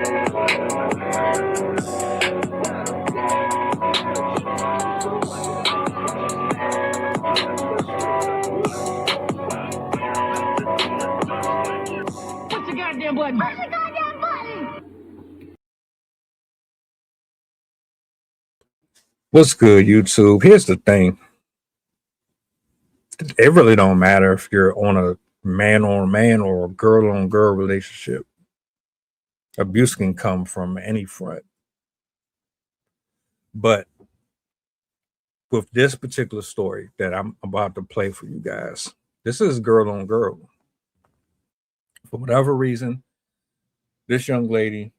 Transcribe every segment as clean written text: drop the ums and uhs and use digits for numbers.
the goddamn button? Push the goddamn button! What's good, YouTube? Here's the thing. It really don't matter if you're on a man-on-man or a girl-on-girl relationship. Abuse can come from any front. But with this particular story that I'm about to play for you guys, this is girl-on-girl. For whatever reason, this young lady,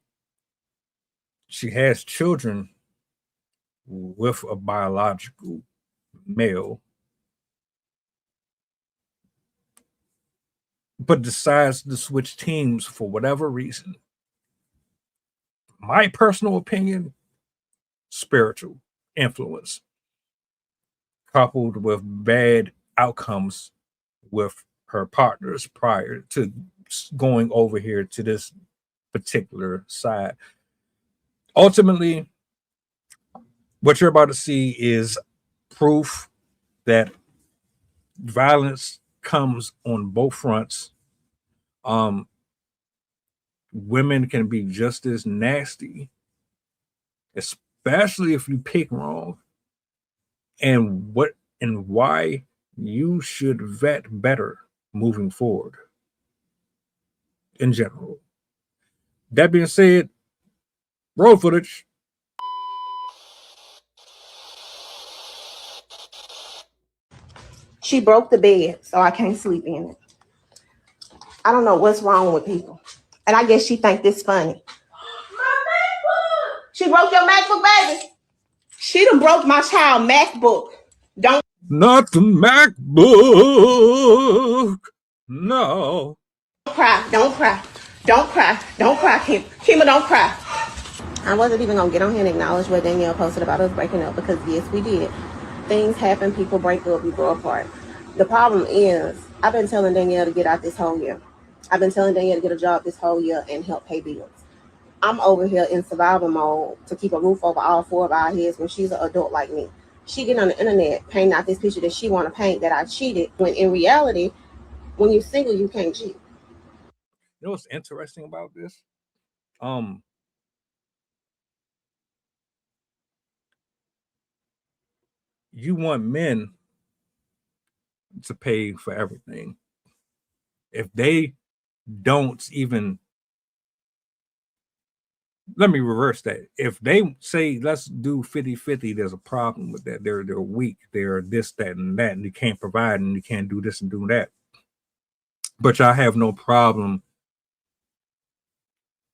she has children with a biological male, but decides to switch teams for whatever reason. My personal opinion, spiritual influence coupled with bad outcomes with her partners prior to going over here to this particular side. Ultimately, what you're about to see is proof that violence comes on both fronts. Women can be just as nasty, especially if you pick wrong, and why you should vet better moving forward in general. That being said, roll footage. She broke the bed, so I can't sleep in it. I don't know what's wrong with people. And I guess she think this funny. My MacBook! She broke your MacBook, baby? She done broke my child MacBook. Don't. Not the MacBook. No. Don't cry. Don't cry. Don't cry. Don't cry, Kim. Kima, don't cry. I wasn't even going to get on here and acknowledge what Danielle posted about us breaking up because, yes, we did. Things happen. People break up. We grow apart. The problem is, I've been telling Danielle to get out this whole year. I've been telling Danielle to get a job this whole year and help pay bills. I'm over here in survival mode to keep a roof over all four of our heads when she's an adult like me. She get on the internet, painting out this picture that she want to paint that I cheated, when in reality, when you're single, you can't cheat. You know what's interesting about this? You want men to pay for everything. If they don't even, let me reverse that. If they say, let's do 50-50, there's a problem with that. They're weak. They're this, that, and that, and you can't provide, and you can't do this and do that. But y'all have no problem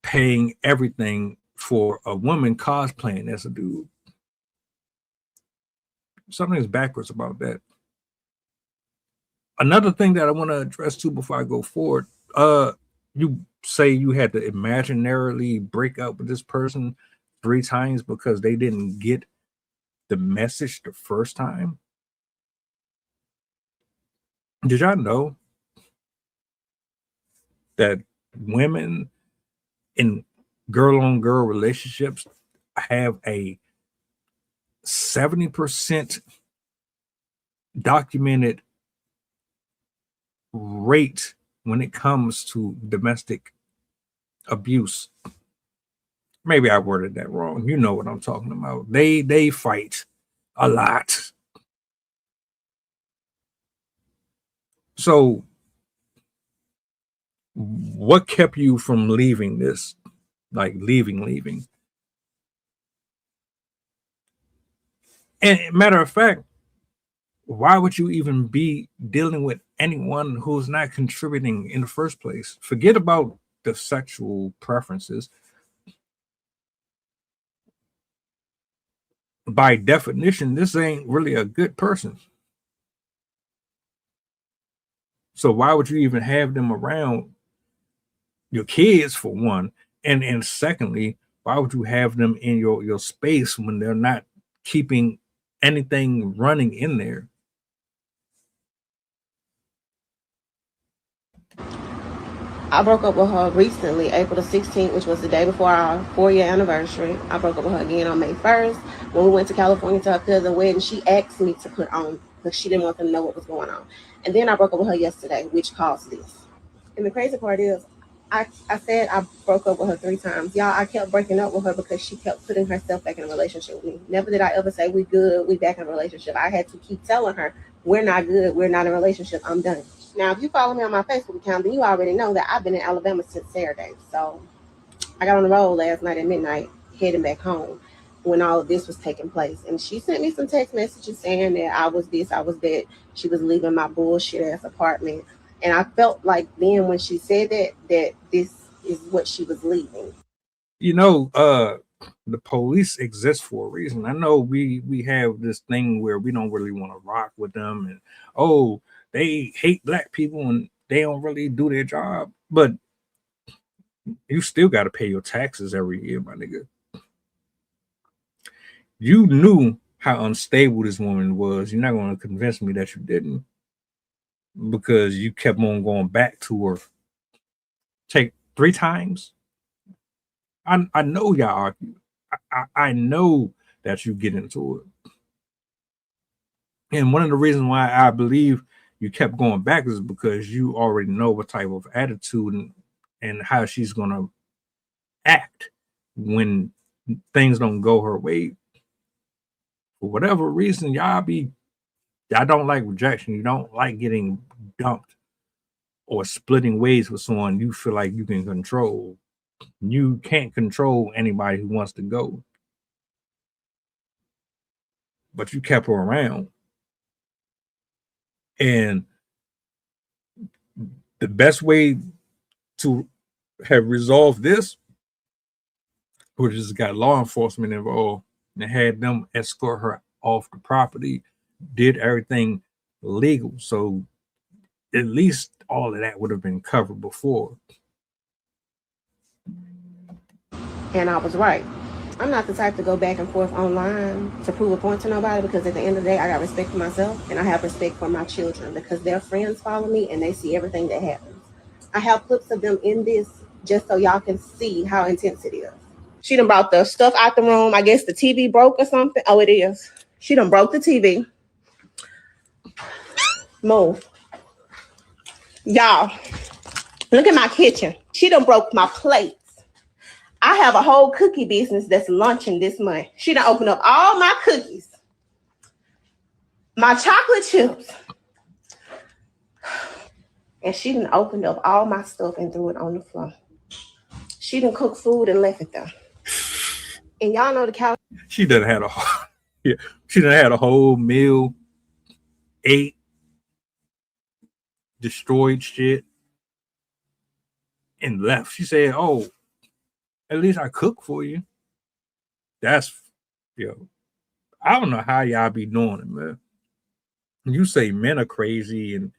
paying everything for a woman cosplaying as a dude. Something is backwards about that. Another thing that I want to address too before I go forward, you say you had to imaginarily break up with this person 3 times because they didn't get the message the first time. Did y'all know that women in girl-on-girl relationships have a 70% documented rate when it comes to domestic abuse? Maybe I worded that wrong. You know what I'm talking about. They fight a lot. So what kept you from leaving this? Like leaving? And matter of fact, why would you even be dealing with anyone who's not contributing in the first place? Forget about the sexual preferences. By definition, this ain't really a good person. So why would you even have them around your kids, for one? And secondly, why would you have them in your space when they're not keeping anything running in there? I broke up with her recently, April the 16th, which was the day before our 4-year anniversary. I broke up with her again on May 1st. When we went to California to her cousin's wedding, she asked me to put on because she didn't want them to know what was going on. And then I broke up with her yesterday, which caused this. And the crazy part is, I said I broke up with her 3 times. Y'all, I kept breaking up with her because she kept putting herself back in a relationship with me. Never did I ever say, we good, we back in a relationship. I had to keep telling her, we're not good, we're not in a relationship, I'm done. Now, if you follow me on my Facebook account, then you already know that I've been in Alabama since Saturday. So I got on the road last night at midnight, heading back home when all of this was taking place. And she sent me some text messages saying that I was this, I was that. She was leaving my bullshit ass apartment. And I felt like then when she said that this is what she was leaving. You know, the police exist for a reason. I know we have this thing where we don't really want to rock with them, and oh, they hate black people and they don't really do their job. But you still got to pay your taxes every year, my nigga. You knew how unstable this woman was. You're not going to convince me that you didn't, because you kept on going back to her. Take 3 times. I know y'all argue. I know that you get into it. And one of the reasons why I believe you kept going back is because you already know what type of attitude and how she's going to act when things don't go her way. For whatever reason, y'all don't like rejection. You don't like getting dumped or splitting ways with someone you feel like you can control. You can't control anybody who wants to go. But you kept her around. And the best way to have resolved this, which has got law enforcement involved and had them escort her off the property, did everything legal. So at least all of that would have been covered before. And I was right. I'm not the type to go back and forth online to prove a point to nobody, because at the end of the day, I got respect for myself and I have respect for my children because their friends follow me and they see everything that happens. I have clips of them in this just so y'all can see how intense it is. She done brought the stuff out the room. I guess the TV broke or something. Oh, it is. She done broke the TV. Move. Y'all, look at my kitchen. She done broke my plates. I have a whole cookie business that's launching this month. She done opened up all my cookies, my chocolate chips, and she done opened up all my stuff and threw it on the floor. She done cooked food and left it there. And y'all know the cow. She done had a whole meal, ate, destroyed shit, and left. She said, "Oh, at least I cook for you." That's, I don't know how y'all be doing it, man. You say men are crazy, and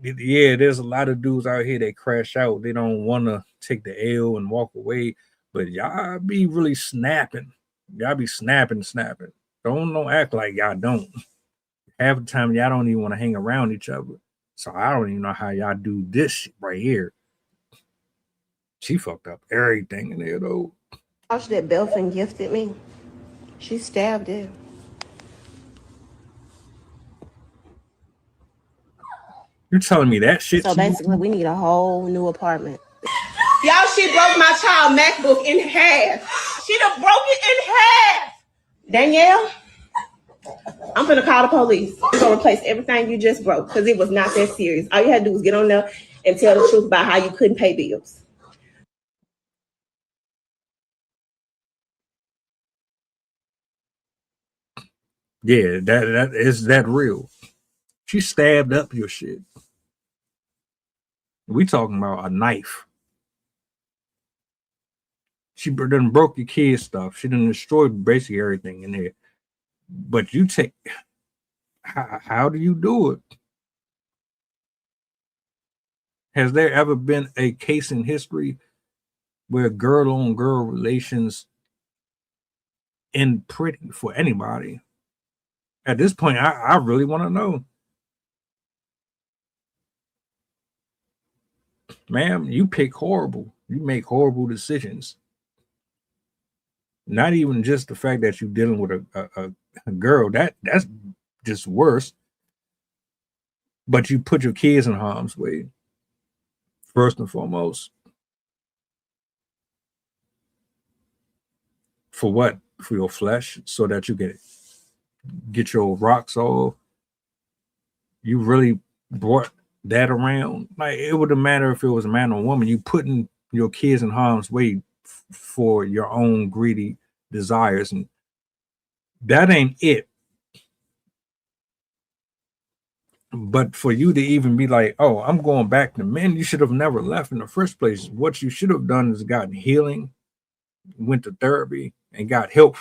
yeah, there's a lot of dudes out here that crash out. They don't want to take the L and walk away, but y'all be really snapping. Y'all be snapping. Don't act like y'all don't. Half the time, y'all don't even want to hang around each other. So I don't even know how y'all do this shit right here. She fucked up everything in there, though. Couch that Belfin gifted me, she stabbed it. You telling me that shit? So basically, we need a whole new apartment. Y'all, she broke my child MacBook in half. She done broke it in half. Danielle, I'm gonna call the police. We're gonna replace everything you just broke because it was not that serious. All you had to do was get on there and tell the truth about how you couldn't pay bills. Yeah, that is that real. She stabbed up your shit. We talking about a knife. She done broke your kid's stuff. She done destroyed basically everything in there. But you take, how do you do it? Has there ever been a case in history where girl-on-girl relations end pretty for anybody? At this point, I really want to know. ma'am, you pick horrible. You make horrible decisions. Not even just the fact that you're dealing with a girl. That's just worse. But you put your kids in harm's way, first and foremost. For what? For your flesh, so that you can get your rocks off. You really brought that around. Like, it wouldn't matter if it was a man or a woman. You putting your kids in harm's way for your own greedy desires, and that ain't it. But for you to even be like, oh, I'm going back to men, you should have never left in the first place. What you should have done is gotten healing, went to therapy, and got help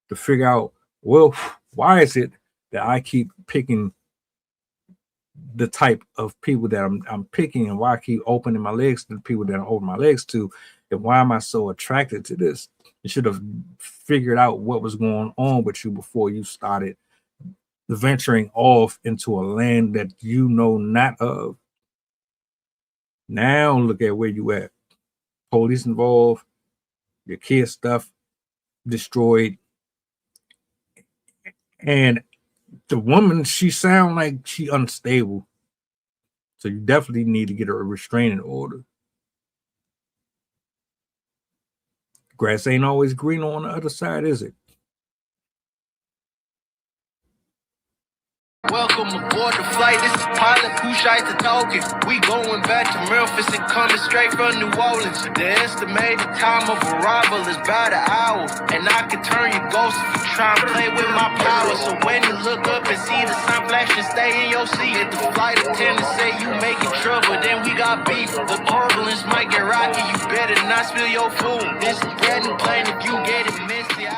to figure out, well, why is it that I keep picking the type of people that I'm picking, and why I keep opening my legs to the people that I open my legs to, and why am I so attracted to this? You should have figured out what was going on with you before you started venturing off into a land that you know not of. Now look at where you at. Police involved, your kids' stuff destroyed, and the woman, she sound like she unstable. So you definitely need to get her a restraining order. Grass ain't always green on the other side, is it? Welcome aboard the flight. This is pilot Kushite talking. We going back to Memphis and coming straight from New Orleans. The estimated time of arrival is about an hour, and I can turn your ghost if you try and play with my power. So when you look up and see the sun flashing, stay in your seat. If the flight attendant say you making trouble, then we got beef. The turbulence might get rocky. You better not spill your food. This is getting plain if you get it messy.